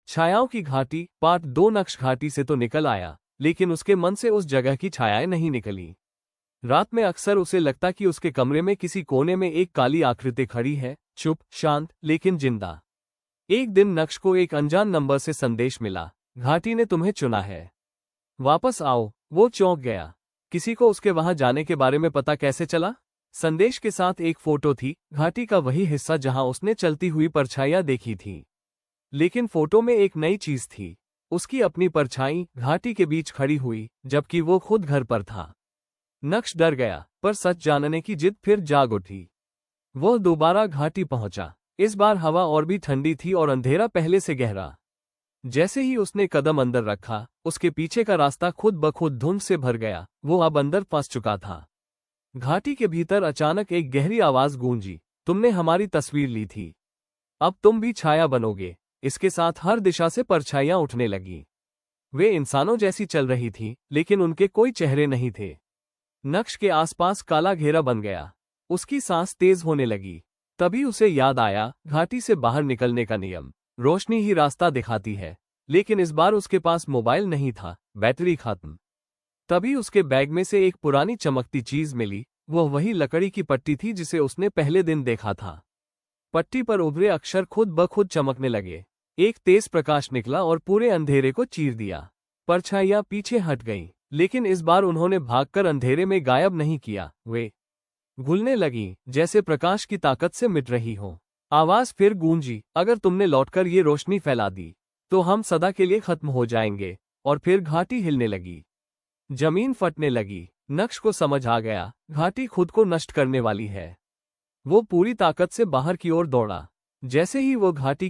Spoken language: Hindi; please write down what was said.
छायाओं की घाटी पार्ट 2। नक्श घाटी से तो निकल आया, लेकिन उसके मन से उस जगह की छायाएं नहीं निकली। रात में अक्सर उसे लगता कि उसके कमरे में किसी कोने में एक काली आकृति खड़ी है, चुप, शांत, लेकिन जिंदा। एक दिन नक्श को एक अनजान नंबर से संदेश मिला, घाटी ने तुम्हें चुना है, वापस आओ। वो चौंक गया। किसी को उसके वहां जाने के बारे में पता कैसे चला? संदेश के साथ एक फोटो थी, घाटी का वही हिस्सा जहां उसने चलती हुई परछाइयां देखी थी। लेकिन फोटो में एक नई चीज थी, उसकी अपनी परछाई घाटी के बीच खड़ी हुई, जबकि वो खुद घर पर था। नक्श डर गया, पर सच जानने की जिद फिर जाग उठी। वह दोबारा घाटी पहुंचा। इस बार हवा और भी ठंडी थी और अंधेरा पहले से गहरा। जैसे ही उसने कदम अंदर रखा, उसके पीछे का रास्ता खुद ब खुद धुंध से भर गया। वो अब अंदर फंस चुका था। घाटी के भीतर अचानक एक गहरी आवाज गूंजी, तुमने हमारी तस्वीर ली थी, अब तुम भी छाया बनोगे। इसके साथ हर दिशा से परछाइयां उठने लगी। वे इंसानों जैसी चल रही थी, लेकिन उनके कोई चेहरे नहीं थे। नक्श के आसपास काला घेरा बन गया। उसकी सांस तेज होने लगी। तभी उसे याद आया, घाटी से बाहर निकलने का नियम, रोशनी ही रास्ता दिखाती है। लेकिन इस बार उसके पास मोबाइल नहीं था, बैटरी खत्म। तभी उसके बैग में से एक पुरानी चमकती चीज मिली। वह वही लकड़ी की पट्टी थी जिसे उसने पहले दिन देखा था। पट्टी पर उभरे अक्षर खुद ब खुद चमकने लगे। एक तेज प्रकाश निकला और पूरे अंधेरे को चीर दिया। परछाइयां पीछे हट गईं, लेकिन इस बार उन्होंने भागकर अंधेरे में गायब नहीं किया। वे घुलने लगी, जैसे प्रकाश की ताकत से मिट रही हो। आवाज फिर गूंजी, अगर तुमने लौटकर ये रोशनी फैला दी, तो हम सदा के लिए खत्म हो जाएंगे। और फिर घाटी हिलने लगी, जमीन फटने लगी। नक्श को समझ आ गया, घाटी खुद को नष्ट करने वाली है। वो पूरी ताकत से बाहर की ओर दौड़ा। जैसे ही वो घाटी